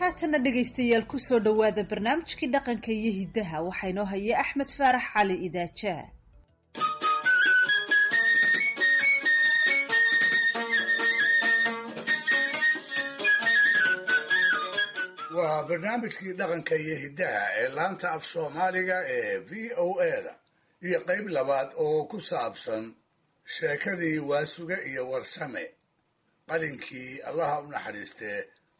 haatana dhegaystayaal kusoo dhowaada barnaamijkii dhaqanka iyo hiddaha waxaa inoo haya axmed faarax cali idaajaa. waa barnaamijkii dhaqanka iyo hiddaha ee laanta af soomaaliga ee v o a-da iyo qayb labaad oo ku saabsan sheekadii waasuge iyo warsame qalinkii allaha u naxariistee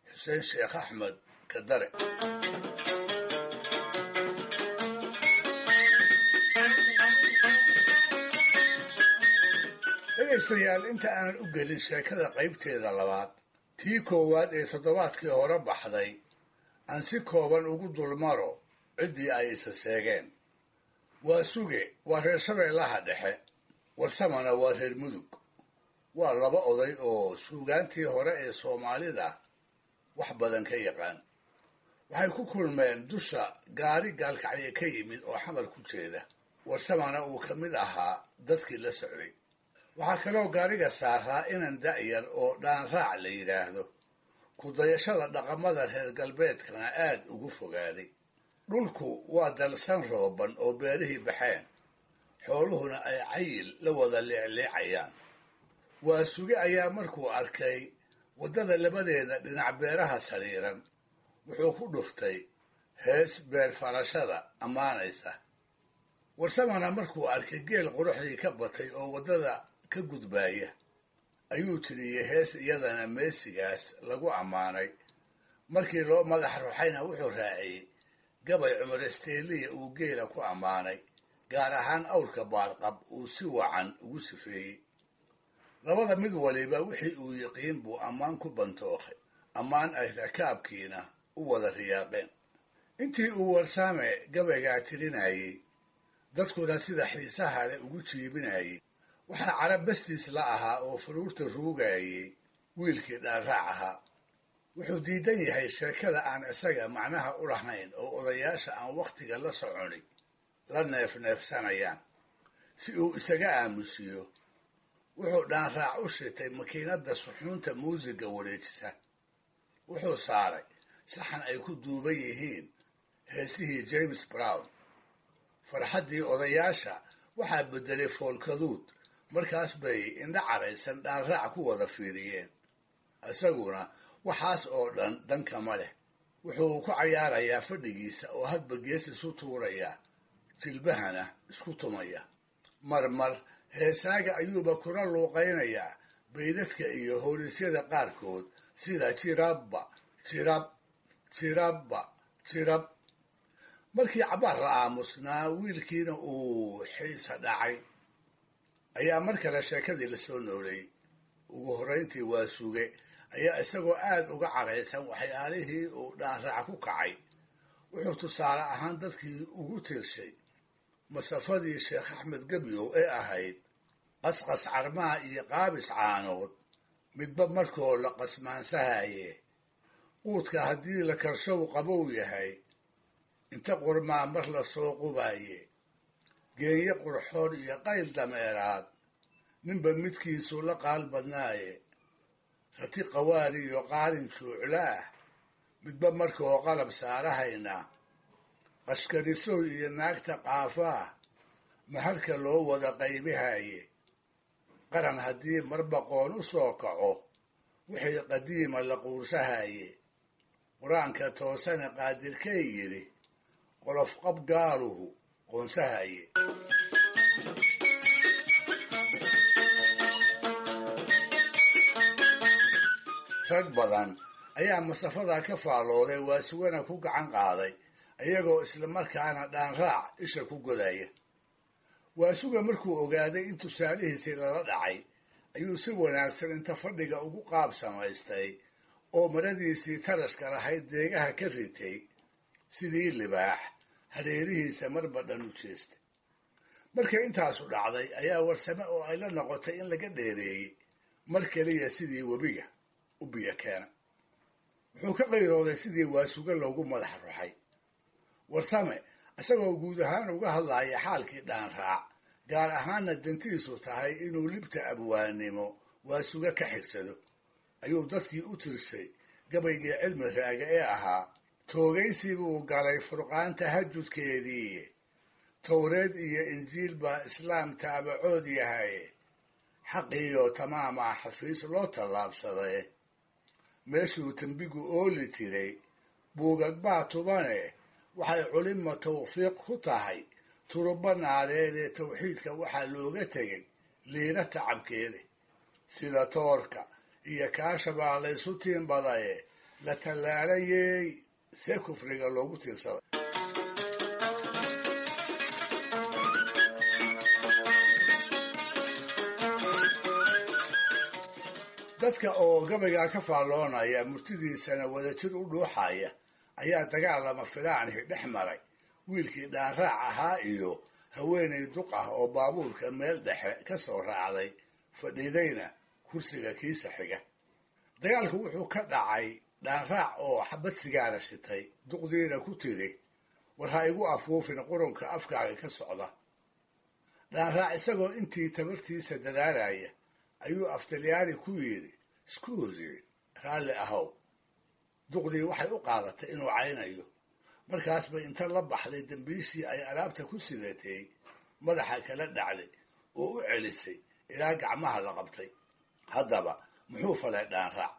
xuseen sheekh axmed kadare. dhegaystayaal inta aanan u gelin sheekada qaybteeda labaad tii koowaad ee toddobaadkii hore baxday aan si kooban ugu dulmaro ciddii ay isa seegeen. waasuge waa reer shabeellaha dhexe, warsamana waa reer mudug. waa laba oday oo suugaantii hore ee soomaalida wax badan ka yaqaan. waxay ku kulmeen dusha gaari gaalkacyo ka yimid oo xamar ku jeeda. warsamana uu ka mid ahaa dadkii la socday. waxaa kaloo gaariga saaraa inan da'yar oo dhaanraac la yidhaahdo, ku-dayashada dhaqamada reer galbeedkana aad ugu fogaaday. dhulku waa dalsan rooban oo beerihii baxeen, xooluhuna ay cayil la wada leecleecayaan. waasuge ayaa markuu arkay waddada labadeeda dhinac beeraha sariiran wuxuu ku dhuftay hees beer farashada ammaanaysa. warsamana markuu arkay geel quruxdii ka batay oo waddada ka gudbaaya ayuu tiriyey hees iyadana meesigaas lagu ammaanay. markii loo madax ruxayna wuxuu raaciyey gabay cumar isteeliya uu geela ku ammaanay, gaar ahaan awrka baarqab uu si wacan ugu sifeeyey. labada mid waliba wixii uu yiqiin buu ammaan ku bantookay, ammaan ay rakaabkiina u wada riyaaqeen. intii uu warsame gabaygaa tirinayey, dadkuna sida xiisaha leh ugu jiibinayey, waxaa carab bastiis la ahaa oo faruurta ruugayey wiilkii dhaanraac ahaa. wuxuu diidan yahay sheekada aan isaga macnaha u lahayn oo odayaasha aan wakhtiga la soconi la neefneefsanayaan. si uu isaga aamusiyo wuxuu dhaanraac u shitay makiinadda suxuunta muusiga wareejisa. wuxuu saaray saxan ay ku duuban yihiin heesihii james brown. farxaddii odayaasha waxaa beddelay foolkaduud. markaas bay indha caraysan dhaanraac ku wada fiiriyeen. isaguna waxaas oo dhan dankama leh. wuxuu ku cayaarayaa fadhigiisa oo hadba gees isu tuuraya, jilbahana isku tumaya. marmar heesaaga ayuuba kuna luuqaynayaa baydadka iyo howlisyada qaarkood sida jirabba jirab jirabba jirab. markii cabbaar la aamusnaa wiilkiina uu xiisa dhacay ayaa mar kale sheekadii la soo nooleeyey. ugu horrayntii waasuge ayaa isagoo aad uga caraysan waxyaalihii uu dhaanraac ku kacay wuxuu tusaale ahaan dadkii ugu tirshay masafadii sheekh axmed gebyow ee ahayd qasqas carmaa iyo qaabis caanood, midba markoo la qasmaansahaye quudka haddii la karshow qabow yahay, inta qurmaa mar la soo qubaaye, geenye qurxoon iyo qayl dameeraad, ninba midkiisu la qaal badnaaye, rati qawaari iyo qaalin juuclaah, midba markoo qalab saarahayna, qashkarisow iyo naagta qaafaah, maharka loo wada qaybihaye, qaran haddii marbaqoon u soo kaco wixii qadiima la quursahaye, qur-aanka toosana qaadirkay yidhi qolof qab gaaluhu qoonsahaye. rag badan ayaa masafadaa ka faallooday waasugana ku gacan qaaday, iyagoo isla markaana dhaanraac isha ku godaya. waasuga markuu ogaaday in tusaalihiisii lala dhacay ayuu si wanaagsan inta fadhiga ugu qaab samaystay oo maradiisii tarashka lahayd deegaha ka ritay sidii libaax hareerihiisa marba dhan u jeestay. markay intaasu dhacday ayaa warsame oo ay la noqotay in laga dheereeyey mar keliya sidii webiga u biyo keena. wuxuu ka qayrooday sidii waasuge loogu madax ruxay. warsame isagoo guud ahaan uga hadlaya xaalkii dhaanraac, gaar ahaanna dantiisu tahay inuu libta abwaannimo waasuge ka xigsado, ayuu dadkii u tirshay gabaygii cilmi raage ee ahaa toogaysi buu galay furqaan tahajudkeedii towreed iyo injiil baa islaam taabacood yahay xaqiiyo tamaama xafiis loo tallaabsaday meeshuu tembigu ooli jiray buugag baa tubane waxay culimo tawfiiq ku tahay turuba naareed ee tawxiidka waxaa looga tegay liina tacabkeeda sida toorka iyo kaasha baa laysu tiimbadaye la tallaalayey see kufriga loogu tiirsaday dadka oo gabaygaa ka faalloonaya murtidiisana wadajir u dhuuxaya ayaa dagaal lama filaanhi dhex maray wiilkii dhaanraac ahaa iyo haweenay duq ah oo baabuurka meel dhexe ka soo raacday fadhiidayna kursiga kiisa xiga dagaalku wuxuu ka dhacay dhaanraac oo xabad sigaara shitay duqdiina ku tiri war ha igu afuufin qurunka afkaaga ka socda dhaanraac isagoo intii tabartiisa dadaalaya ayuu aftalyaani ku yidhi skuusi raalli ahow duqdii waxay u qaadatay inuu caynayo markaas bay inta la baxday dembiishii ay alaabta ku sidatay madaxa kala dhacday oo u celisay ilaa gacmaha la qabtay haddaba muxuu falay dhaanraac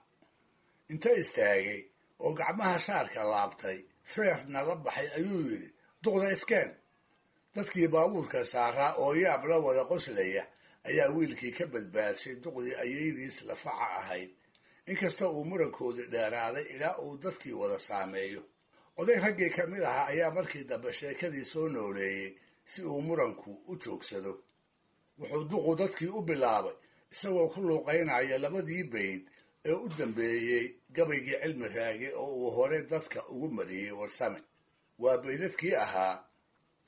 inta istaagay oo gacmaha shaarka laabtay feerna la baxay ayuu yidhi duqda iskeen dadkii baabuurka saaraa oo yaab la wada qoslaya ayaa wiilkii ka badbaadshay duqdii ayaydiis lafaca ahayd inkasta uu murankoodii dheeraaday ilaa uu dadkii wada saameeyo oday raggii ka mid ahaa ayaa markii dambe sheekadii soo nooleeyey si uu muranku u joogsado wuxuu duqu dadkii u bilaabay isagoo ku luuqaynaya labadii bayd ee u dambeeyey gabaygii cilmi raage oo uu hore dadka ugu mariyey warsame waa baydadkii ahaa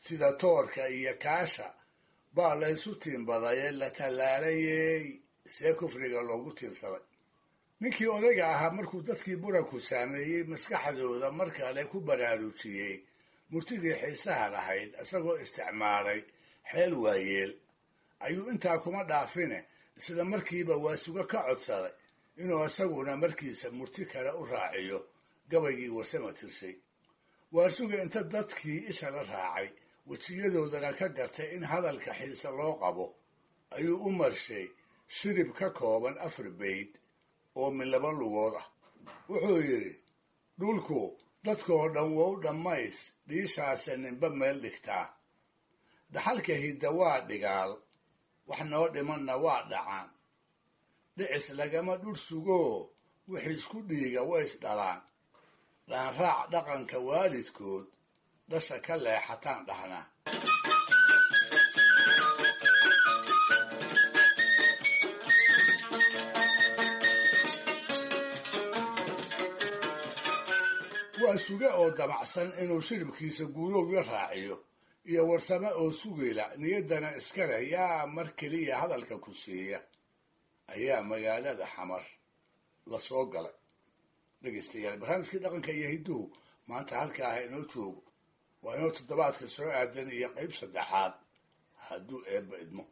sida toorka iyo kaasha baa laysu tiimbadaye la tallaalayey see kufriga loogu tiirsaday ninkii odayga ahaa markuu dadkii muranku saameeyey maskaxdooda mar kale ku baraarujiyey murtidii xiisaha lahayd isagoo isticmaalay xeel waayeel ayuu intaa kuma dhaafine isla markiiba waasuga ka codsaday inuu isaguna markiisa murti kale u raaciyo gabaygii warsame tirshay waasuga inta dadkii isha la raacay wejiyadoodana ka gartay in hadalka xiise loo qabo ayuu u marshay shirib ka kooban 4 bayd oo min 2 lugood ah wuxuu yidhi dhulku dadkoo dhan wow dhammays dhiishaase ninba meel dhigtaa dhaxalka hidda waa dhigaal wax noo dhimanna waa dhacaan dhicis lagama dhul sugoo wixii isku dhiiga ways dhalaan dhaanraac dhaqanka waalidkood dhasha ka leexataan dhahnaa waa suge oo damacsan inuu shiribkiisa guurowga raaciyo iyo warsame oo sugayla niyaddana iska leh yaa mar keliya hadalka ku siiya ayaa magaalada xamar la soo galay dhegaystayaal barnaamijkii dhaqanka iyo hidduhu maanta halkaa ah inoo joogo waa inoo toddobaadka soo aadan iyo qayb 3 hadduu eebba idmo